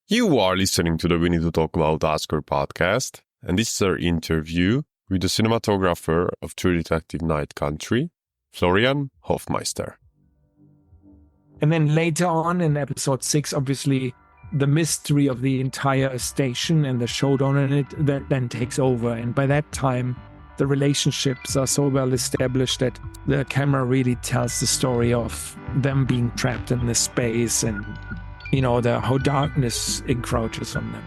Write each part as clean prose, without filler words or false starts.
You are listening to the We Need to Talk About Oscar podcast, and this is our interview with the cinematographer of True Detective Night Country, Florian Hoffmeister. And then later on in episode 6, obviously, the mystery of the entire station and the showdown in it, that then takes over. And by that time, the relationships are so well established that the camera really tells the story of them being trapped in this space and, how darkness encroaches on them.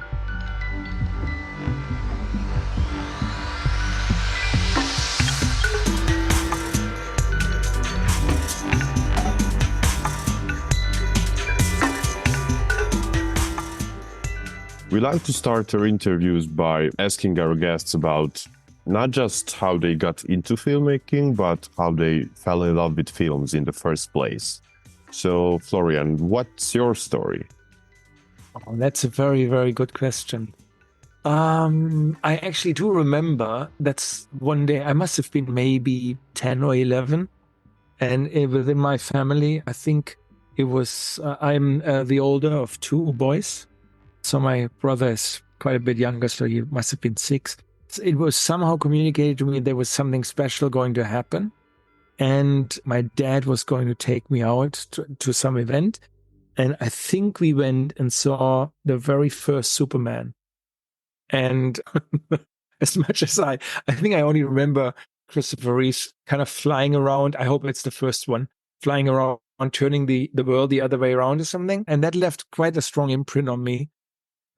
We like to start our interviews by asking our guests about not just how they got into filmmaking, but how they fell in love with films in the first place. So, Florian, what's your story? Oh, that's a very, very good question. I actually do remember that's one day, I must have been maybe 10 or 11. And within my family, I think it was, I'm the older of two boys. So my brother is quite a bit younger, so he must have been 6. It was somehow communicated to me there was something special going to happen. And my dad was going to take me out to some event. And I think we went and saw the very first Superman. And as much as I think I only remember Christopher Reeve kind of flying around. I hope it's the first one, flying around, turning the world the other way around or something. And that left quite a strong imprint on me.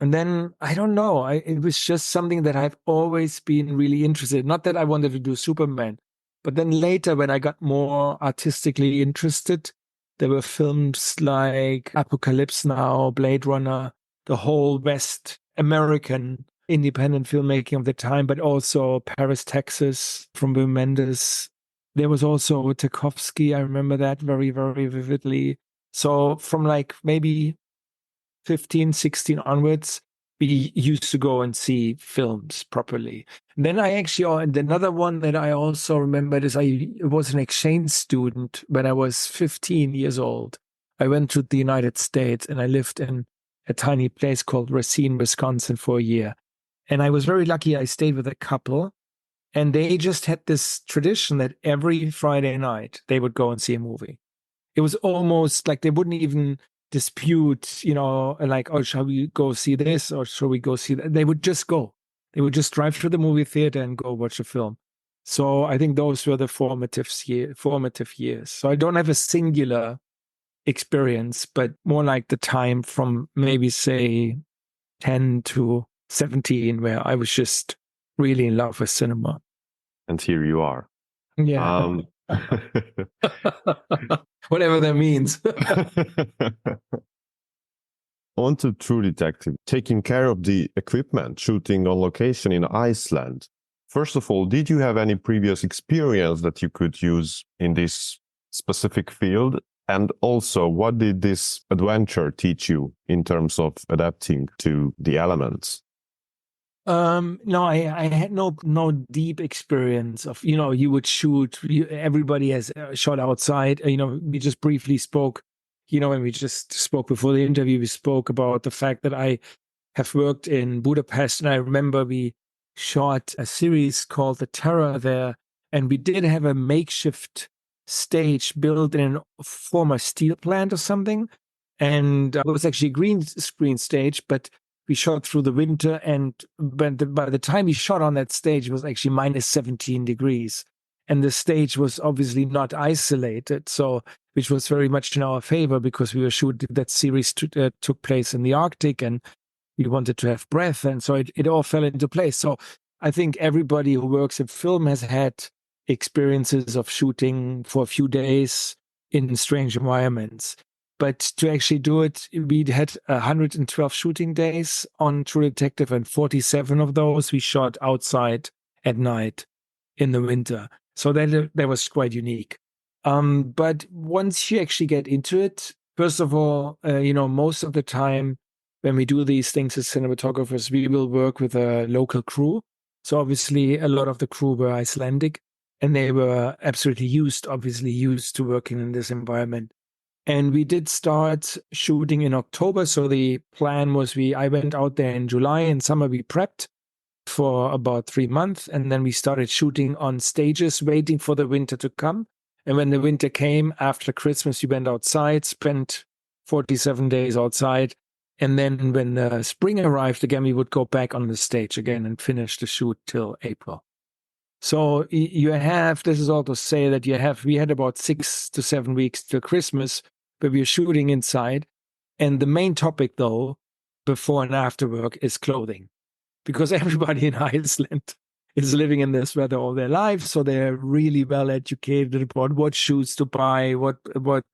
And then, I don't know, it was just something that I've always been really interested in. Not that I wanted to do Superman, but then later when I got more artistically interested, there were films like Apocalypse Now, Blade Runner, the whole West American independent filmmaking of the time, but also Paris, Texas from Wim Wenders. There was also Tarkovsky. I remember that very, very vividly. So from like maybe 15, 16 onwards, we used to go and see films properly. And then another one that I also remembered is I was an exchange student when I was 15 years old. I went to the United States and I lived in a tiny place called Racine, Wisconsin for a year. And I was very lucky. I stayed with a couple and they just had this tradition that every Friday night they would go and see a movie. It was almost like they wouldn't even dispute, like, oh, shall we go see this or shall we go see that? They would just go. They would just drive to the movie theater and go watch a film. So I think those were the formative years. So I don't have a singular experience, but more like the time from maybe say 10 to 17, where I was just really in love with cinema. And here you are. Yeah. Whatever that means. On to True Detective, taking care of the equipment, shooting on location in Iceland. First of all, did you have any previous experience that you could use in this specific field? And also, what did this adventure teach you in terms of adapting to the elements? No, I had no deep experience of, you would shoot, everybody has shot outside. We just briefly spoke, when we just spoke before the interview, we spoke about the fact that I have worked in Budapest, and I remember we shot a series called The Terror there, and we did have a makeshift stage built in a former steel plant or something, and it was actually a green screen stage, but we shot through the winter, and by the time we shot on that stage, it was actually minus 17 degrees. And the stage was obviously not isolated, so which was very much in our favor because we were shooting that series took place in the Arctic, and we wanted to have breath, and so it all fell into place. So I think everybody who works in film has had experiences of shooting for a few days in strange environments. But to actually do it, we had 112 shooting days on True Detective, and 47 of those we shot outside at night in the winter. So that was quite unique. But once you actually get into it, first of all, most of the time when we do these things as cinematographers, we will work with a local crew. So obviously a lot of the crew were Icelandic, and they were absolutely used to working in this environment. And we did start shooting in October. So the plan was I went out there in July. In summer, we prepped for about 3 months. And then we started shooting on stages, waiting for the winter to come. And when the winter came after Christmas, we went outside, spent 47 days outside. And then when the spring arrived again, we would go back on the stage again and finish the shoot till April. So this is all to say that we had about 6 to 7 weeks till Christmas where we were shooting inside. And the main topic, though, before and after work is clothing, because everybody in Iceland is living in this weather all their lives. So they're really well educated about what shoes to buy, what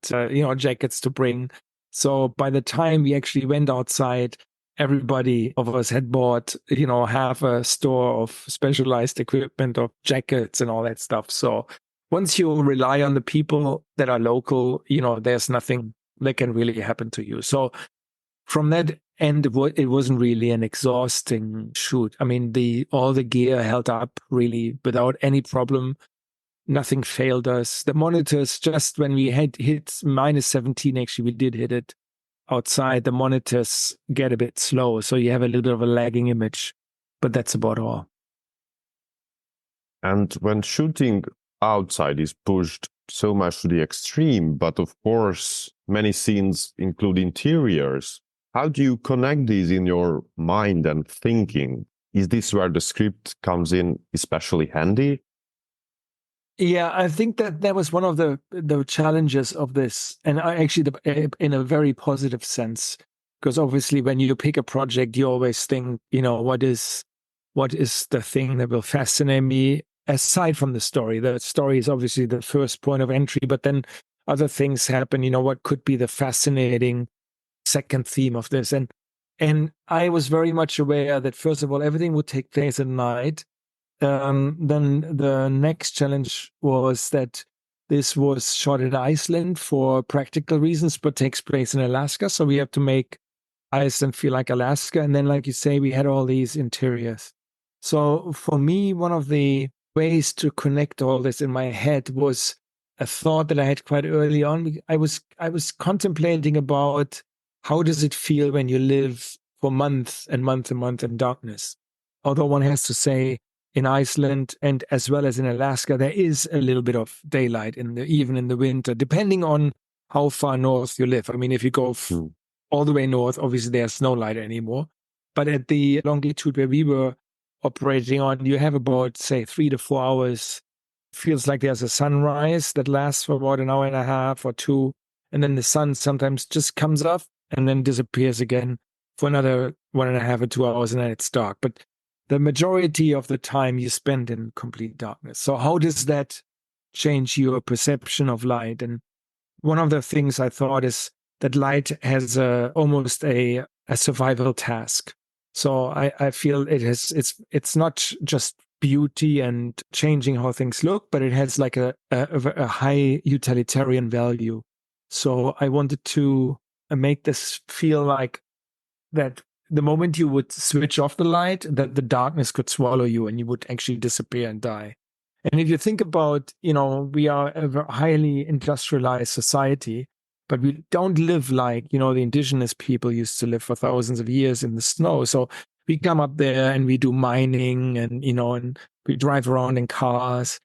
jackets to bring. So by the time we actually went outside, everybody of us had bought, half a store of specialized equipment of jackets and all that stuff. So once you rely on the people that are local, there's nothing that can really happen to you. So from that end, it wasn't really an exhausting shoot. I mean, all the gear held up really without any problem. Nothing failed us. The monitors, just when we had hit -17, actually, we did hit it outside, the monitors get a bit slow. So you have a little bit of a lagging image, but that's about all. And when shooting outside is pushed so much to the extreme, but of course, many scenes include interiors, how do you connect these in your mind and thinking? Is this where the script comes in especially handy? Yeah, I think that was one of the challenges of this, and I actually, in a very positive sense, because obviously when you pick a project, you always think, what is the thing that will fascinate me aside from the story. The story is obviously the first point of entry, but then other things happen. What could be the fascinating second theme of this? And I was very much aware that first of all, everything would take place at night. Then the next challenge was that this was shot in Iceland for practical reasons, but takes place in Alaska. So we have to make Iceland feel like Alaska. And then, like you say, we had all these interiors. So for me, one of the ways to connect all this in my head was a thought that I had quite early on. I was contemplating about how does it feel when you live for months and months and months in darkness. Although one has to say, in Iceland and as well as in Alaska, there is a little bit of daylight even in the winter, depending on how far north you live. I mean, if you go all the way north, obviously there's no light anymore. But at the longitude where we were operating on, you have about, say, 3 to 4 hours. Feels like there's a sunrise that lasts for about an hour and a half or two. And then the sun sometimes just comes up and then disappears again for another 1.5 or 2 hours, and then it's dark. But the majority of the time you spend in complete darkness. So how does that change your perception of light? And one of the things I thought is that light has almost a survival task. So I feel it's not just beauty and changing how things look, but it has like a high utilitarian value. So I wanted to make this feel like that the moment you would switch off the light, that the darkness could swallow you and you would actually disappear and die. And if you think about, we are a highly industrialized society, but we don't live like, the indigenous people used to live for thousands of years in the snow. So we come up there and we do mining and, and we drive around in cars.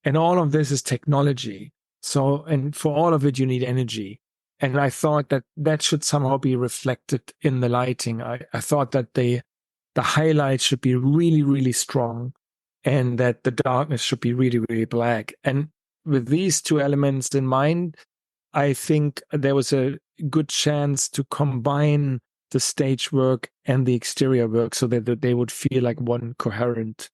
And all of this is technology. So, and for all of it, you need energy. And I thought that should somehow be reflected in the lighting. I thought that the highlights should be really, really strong and that the darkness should be really, really black. And with these two elements in mind, I think there was a good chance to combine the stage work and the exterior work so that they would feel like one coherent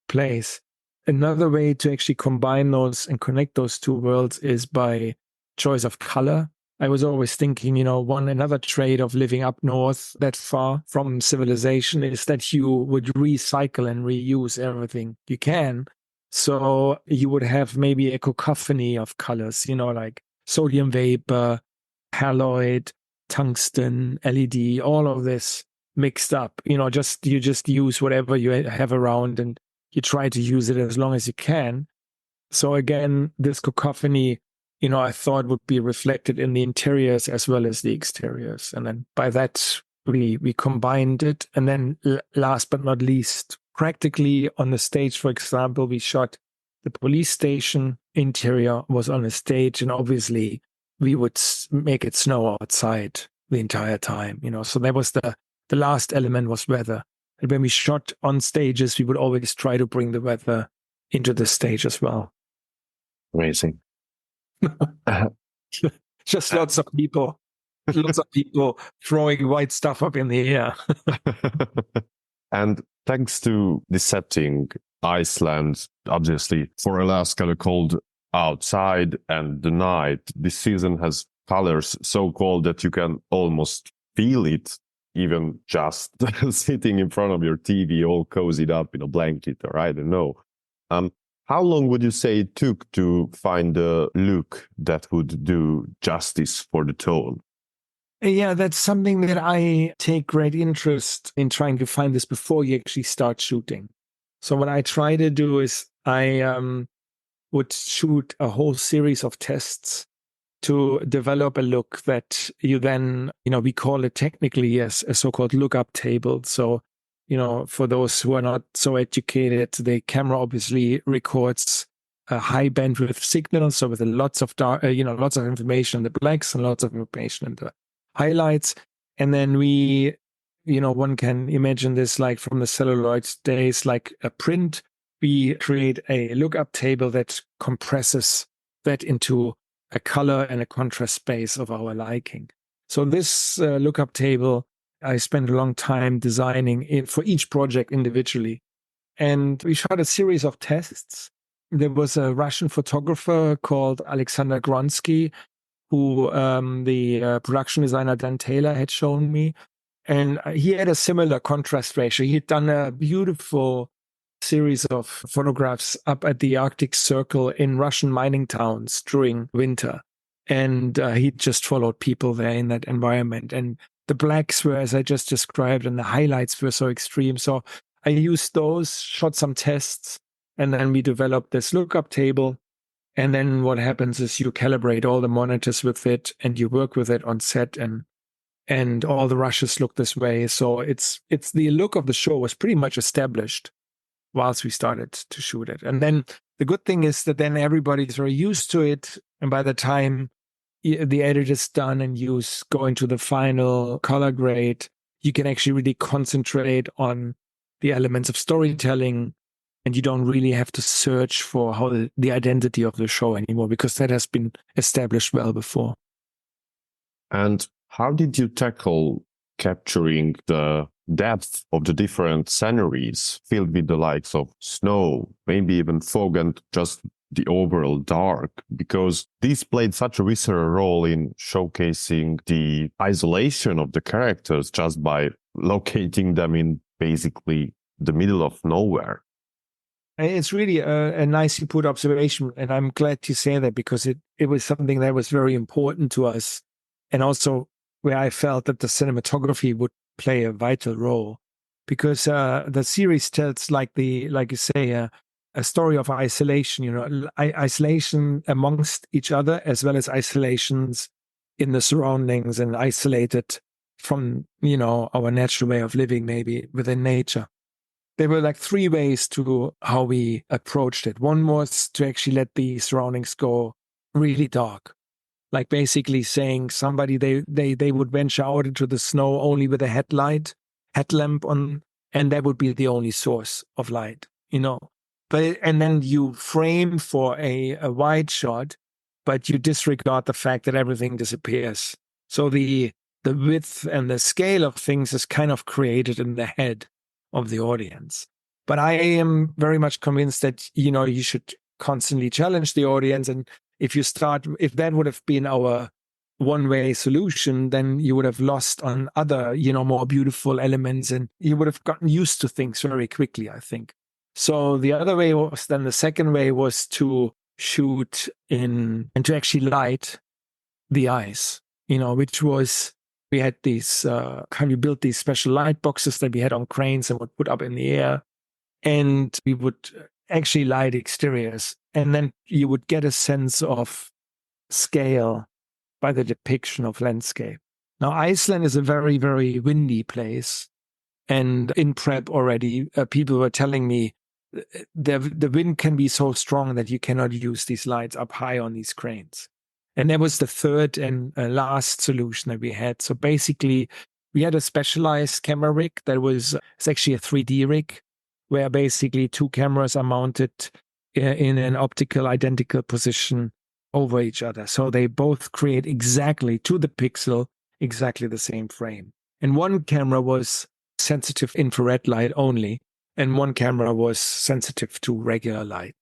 place. Another way to actually combine those and connect those two worlds is by choice of color. I was always thinking, another trait of living up north that far from civilization is that you would recycle and reuse everything you can. So you would have maybe a cacophony of colors, like sodium vapor, haloid, tungsten, LED, all of this mixed up. You just use whatever you have around and you try to use it as long as you can. So again, this cacophony I thought would be reflected in the interiors as well as the exteriors. And then by that, we combined it. And then last but not least, practically on the stage, for example, we shot the police station interior was on a stage, and obviously we would make it snow outside the entire time, So that was the last element was weather. And when we shot on stages, we would always try to bring the weather into the stage as well. Amazing. Just lots of people throwing white stuff up in the air. And thanks to the setting, Iceland, obviously, for Alaska, cold outside and the night, this season has colors so cold that you can almost feel it, even just sitting in front of your TV, all cozied up in a blanket, or I don't know. How long would you say it took to find a look that would do justice for the tone? Yeah, that's something that I take great interest in trying to find this before you actually start shooting. So what I try to do is I would shoot a whole series of tests to develop a look that you then, we call it technically as a so-called lookup table. So, for those who are not so educated, the camera obviously records a high bandwidth signal. So with lots of lots of information in the blacks and lots of information in the highlights. And then one can imagine this like from the celluloid days, like a print. We create a lookup table that compresses that into a color and a contrast space of our liking. So this lookup table, I spent a long time designing it for each project individually. And we shot a series of tests. There was a Russian photographer called Alexander Gronsky, who the production designer Dan Taylor had shown me. And he had a similar contrast ratio. He had done a beautiful series of photographs up at the Arctic Circle in Russian mining towns during winter. And he just followed people there in that environment. And the blacks were, as I just described, and the highlights were so extreme. So I used those, shot some tests, and then we developed this lookup table. And then what happens is you calibrate all the monitors with it and you work with it on set, and all the rushes look this way. So it's the look of the show was pretty much established whilst we started to shoot it. And then the good thing is that then everybody's very used to it. And by the time the edit is done and you go into the final color grade, you can actually really concentrate on the elements of storytelling, and you don't really have to search for how the identity of the show anymore, because that has been established well before. And how did you tackle capturing the depth of the different sceneries filled with the likes of snow, maybe even fog, and just the overall dark? Because this played such a visceral role in showcasing the isolation of the characters just by locating them in basically the middle of nowhere. It's really a nicely put observation, and I'm glad to say that, because it was something that was very important to us, and also where I felt that the cinematography would play a vital role, because the series tells, like you say, a story of isolation. Isolation amongst each other, as well as isolations in the surroundings, and isolated from our natural way of living, maybe within nature. There were like three ways to how we approached it. One was to actually let the surroundings go really dark, like basically saying somebody they would venture out into the snow only with a headlamp on, and that would be the only source of light, and then you frame for a wide shot, but you disregard the fact that everything disappears. So the width and the scale of things is kind of created in the head of the audience. But I am very much convinced that you should constantly challenge the audience, and if that would have been our one-way solution, then you would have lost on other more beautiful elements, and you would have gotten used to things very quickly, I think. So the other way was, then the second way was to shoot in and to actually light the ice, which was, we had these we built these special light boxes that we had on cranes and would put up in the air, and we would actually light exteriors, and then you would get a sense of scale by the depiction of landscape. Now, Iceland is a very, very windy place. And in prep already, people were telling me the wind can be so strong that you cannot use these lights up high on these cranes. And that was the third and last solution that we had. So basically, we had a specialized camera rig it's actually a 3D rig, where basically two cameras are mounted in an optical identical position over each other. So they both create exactly to the pixel, exactly the same frame. And one camera was sensitive infrared light only, and one camera was sensitive to regular light.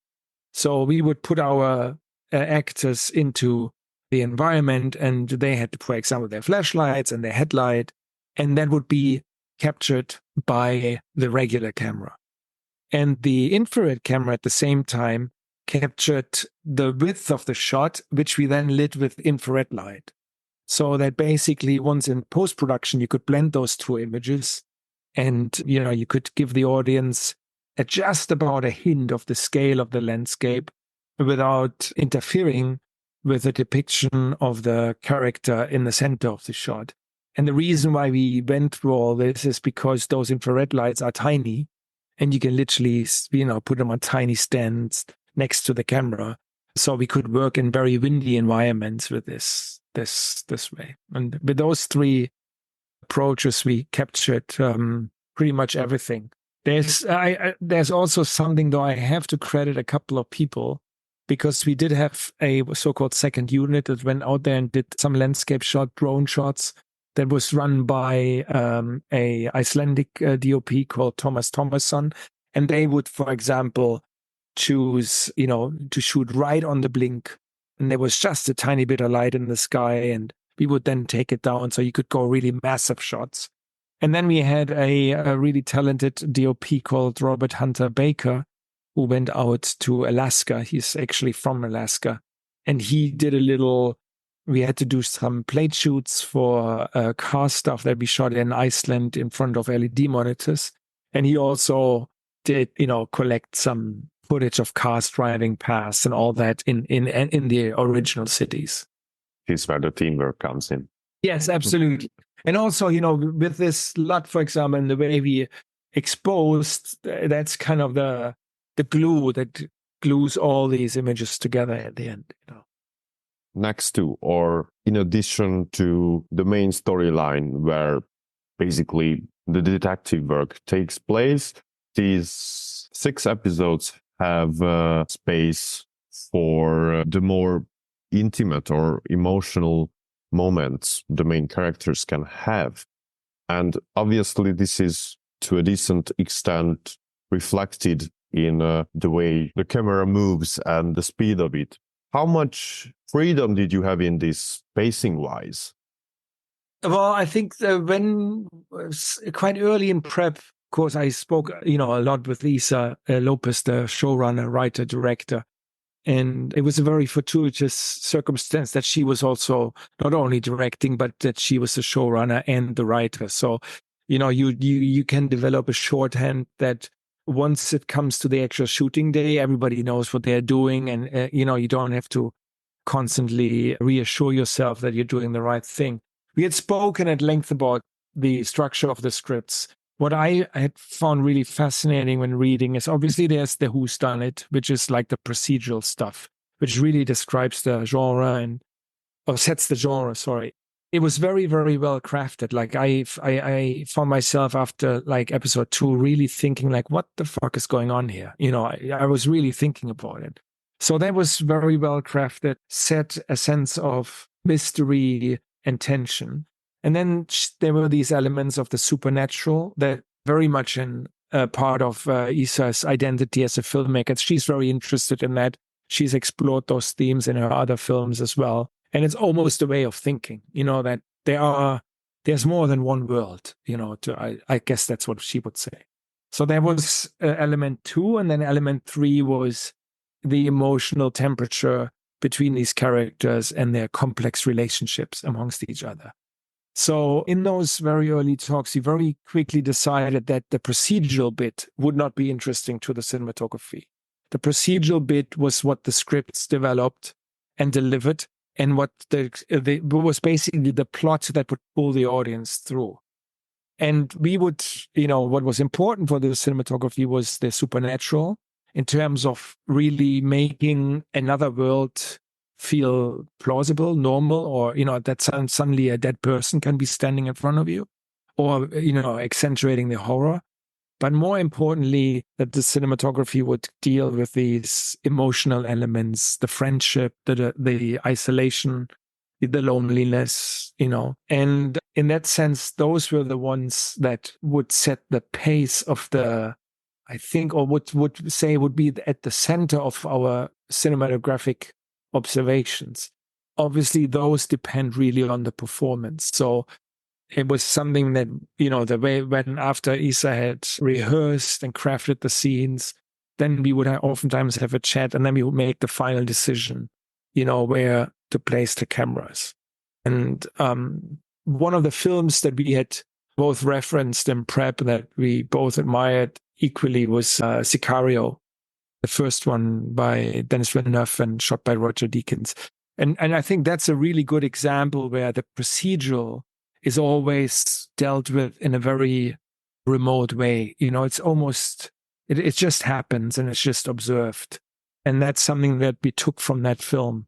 So we would put our actors into the environment, and they had, for example, their flashlights and their headlight, and that would be captured by the regular camera. And the infrared camera at the same time captured the width of the shot, which we then lit with infrared light. So that basically once in post-production, you could blend those two images and, you could give the audience just about a hint of the scale of the landscape without interfering with the depiction of the character in the center of the shot. And the reason why we went through all this is because those infrared lights are tiny and you can literally, put them on tiny stands next to the camera. So we could work in very windy environments with this way. And with those three approaches, we captured pretty much everything. There's also something, though, I have to credit a couple of people, because we did have a so-called second unit that went out there and did some landscape drone shots that was run by a Icelandic DOP called Thomas Thomasson. And they would, for example, choose, to shoot right on the blink. And there was just a tiny bit of light in the sky, and we would then take it down so you could go really massive shots. And then we had a really talented DOP called Robert Hunter Baker, who went out to Alaska. He's actually from Alaska. And he did we had to do some plate shoots for car stuff that we shot in Iceland in front of LED monitors. And he also did, collect some footage of cars driving past and all that in the original cities. Here's where the teamwork comes in. Yes, absolutely. And also, with this LUT, for example, and the way we exposed, that's kind of the glue that glues all these images together at the end. Next to, or in addition to the main storyline where basically the detective work takes place, these 6 episodes have space for the more intimate or emotional moments the main characters can have. And obviously this is to a decent extent reflected in the way the camera moves and the speed of it. How much freedom did you have in this pacing-wise? Well, I think when quite early in prep, of course, I spoke, a lot with Lisa Lopez, the showrunner, writer, director. And it was a very fortuitous circumstance that she was also not only directing, but that she was the showrunner and the writer. So, you can develop a shorthand that once it comes to the actual shooting day, everybody knows what they're doing. And, you don't have to constantly reassure yourself that you're doing the right thing. We had spoken at length about the structure of the scripts. What I had found really fascinating when reading is obviously there's the whodunit, which is like the procedural stuff, which really describes the genre or sets the genre, sorry. It was very, very well crafted. Like I found myself after like episode 2 really thinking like, what the fuck is going on here? I was really thinking about it. So that was very well crafted, set a sense of mystery and tension. And then there were these elements of the supernatural that very much in part of Isa's identity as a filmmaker. She's very interested in that. She's explored those themes in her other films as well. And it's almost a way of thinking, that there's more than one world, I guess that's what she would say. So there was element 2, and then element 3 was the emotional temperature between these characters and their complex relationships amongst each other. So in those very early talks, he very quickly decided that the procedural bit would not be interesting to the cinematography. The procedural bit was what the scripts developed and delivered, and what was basically the plot that would pull the audience through. And we would, what was important for the cinematography was the supernatural in terms of really making another world feel plausible, normal, or, that suddenly a dead person can be standing in front of you, or, accentuating the horror. But more importantly, that the cinematography would deal with these emotional elements, the friendship, the isolation, the loneliness, and in that sense, those were the ones that would set the pace of I think, or would say would be at the center of our cinematographic observations. Obviously, those depend really on the performance. So it was something that, the way when after Isa had rehearsed and crafted the scenes, then we would oftentimes have a chat and then we would make the final decision, where to place the cameras. And one of the films that we had both referenced in prep that we both admired equally was Sicario, the first one by Denis Villeneuve and shot by Roger Deakins. And I think that's a really good example where the procedural is always dealt with in a very remote way. It's almost, it just happens and it's just observed. And that's something that we took from that film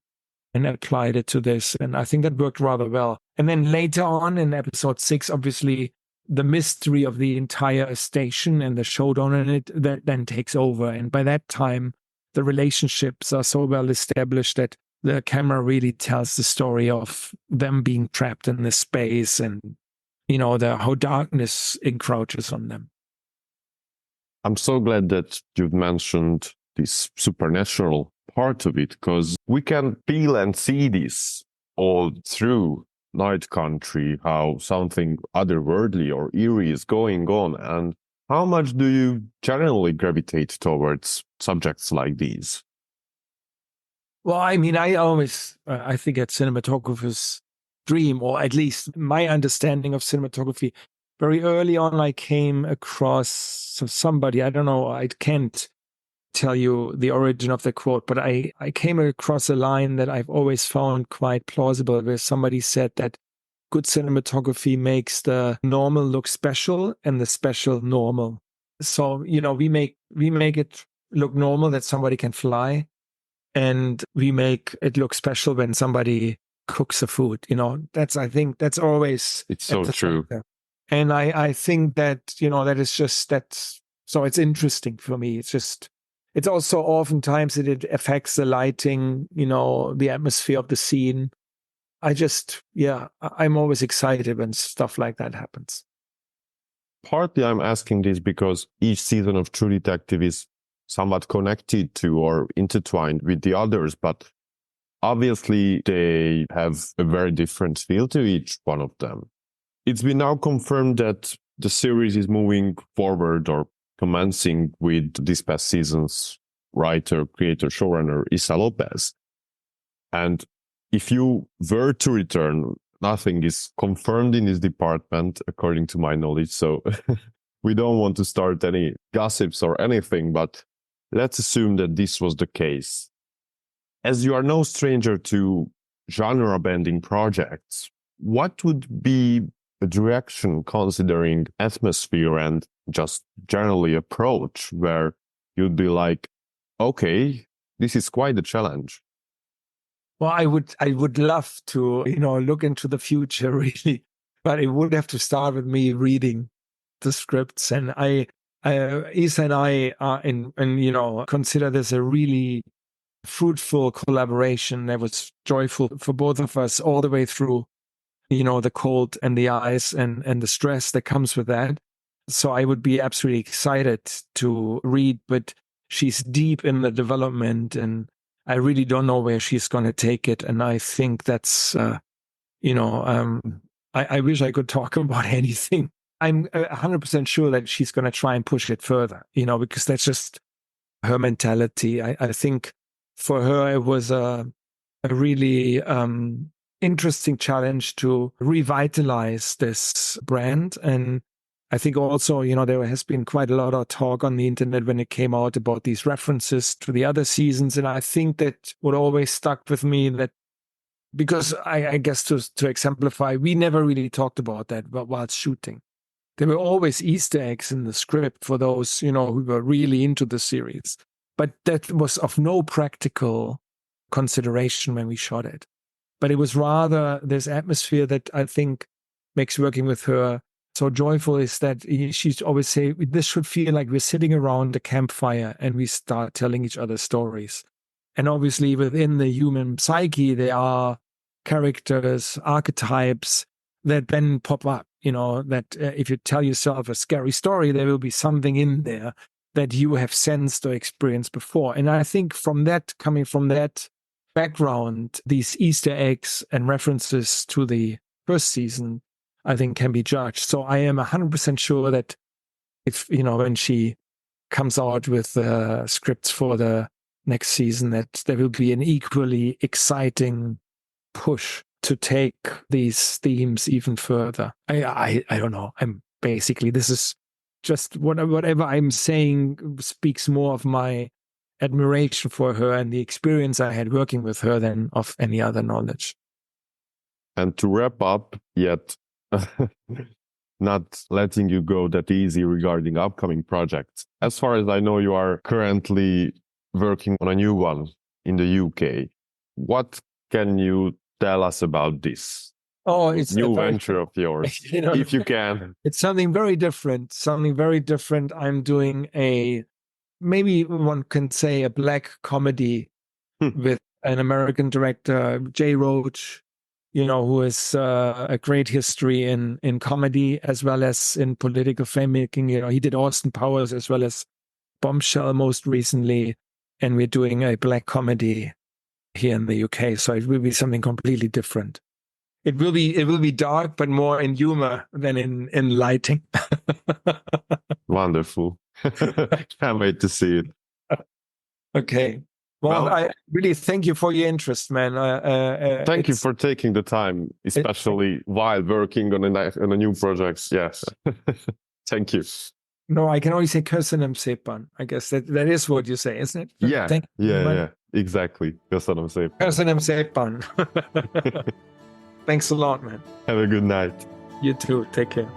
and applied it to this. And I think that worked rather well. And then later on in episode 6, obviously, the mystery of the entire station and the showdown in it, that then takes over. And by that time, the relationships are so well established that the camera really tells the story of them being trapped in this space and, how darkness encroaches on them. I'm so glad that you've mentioned this supernatural part of it, because we can feel and see this all through Night Country, how something otherworldly or eerie is going on. And how much do you generally gravitate towards subjects like these? Well, I mean, I always, I think at cinematographer's dream, or at least my understanding of cinematography, very early on, I came across somebody, I don't know, I can't tell you the origin of the quote, but I came across a line that I've always found quite plausible, where somebody said that good cinematography makes the normal look special and the special normal. So, we make it look normal that somebody can fly, and we make it look special when somebody cooks the food. I think that's always, it's so true. Center. And I think that, that is just, so it's interesting for me. It's also oftentimes it affects the lighting, the atmosphere of the scene. I'm always excited when stuff like that happens. Partly I'm asking this because each season of True Detective is somewhat connected to or intertwined with the others, but obviously they have a very different feel to each one of them. It's been now confirmed that the series is moving forward or commencing with this past season's writer, creator, showrunner, Issa Lopez. And if you were to return, nothing is confirmed in this department, according to my knowledge. So we don't want to start any gossips or anything, but let's assume that this was the case. As you are no stranger to genre-bending projects, what would be a direction considering atmosphere and just generally approach where you'd be like, okay, this is quite a challenge? Well, I would love to, look into the future really, but it would have to start with me reading the scripts. And Isa and I are consider this a really fruitful collaboration that was joyful for both of us all the way through, the cold and the ice and the stress that comes with that. So I would be absolutely excited to read, but she's deep in the development and I really don't know where she's going to take it. And I think that's, I wish I could talk about anything. I'm 100% sure that she's going to try and push it further, because that's just her mentality. I think for her, it was a really interesting challenge to revitalize this brand. And I think also, there has been quite a lot of talk on the internet when it came out about these references to the other seasons. And I think that what always stuck with me that because I guess to exemplify, we never really talked about that while shooting. There were always Easter eggs in the script for those, who were really into the series. But that was of no practical consideration when we shot it. But it was rather this atmosphere that I think makes working with her so joyful, is that she'd always say, this should feel like we're sitting around a campfire and we start telling each other stories. And obviously within the human psyche, there are characters, archetypes that then pop up, that if you tell yourself a scary story, there will be something in there that you have sensed or experienced before. And I think coming from that background, these Easter eggs and references to the first season, I think can be judged. So I am 100% sure that if, when she comes out with scripts for the next season, that there will be an equally exciting push to take these themes even further. I don't know. This is just whatever I'm saying speaks more of my admiration for her and the experience I had working with her than of any other knowledge. And to wrap up, yet not letting you go that easy regarding upcoming projects. As far as I know, you are currently working on a new one in the UK. What can you tell us about this? Oh, it's new venture of yours, if you can. It's something very different. I'm doing maybe one can say a black comedy with an American director, Jay Roach, who has a great history in comedy as well as in political filmmaking. He did Austin Powers as well as Bombshell most recently. And we're doing a black comedy here in the UK. So it will be something completely different. It will be dark, but more in humor than in lighting. Wonderful. Can't wait to see it. Okay. Well, I really thank you for your interest, man. Thank you for taking the time, especially while working on a new project. Yes. Thank you. No, I can only say köszönöm szépen. I guess that is what you say, isn't it? Yeah, exactly. Köszönöm szépen. Köszönöm szépen. Thanks a lot, man. Have a good night. You too. Take care.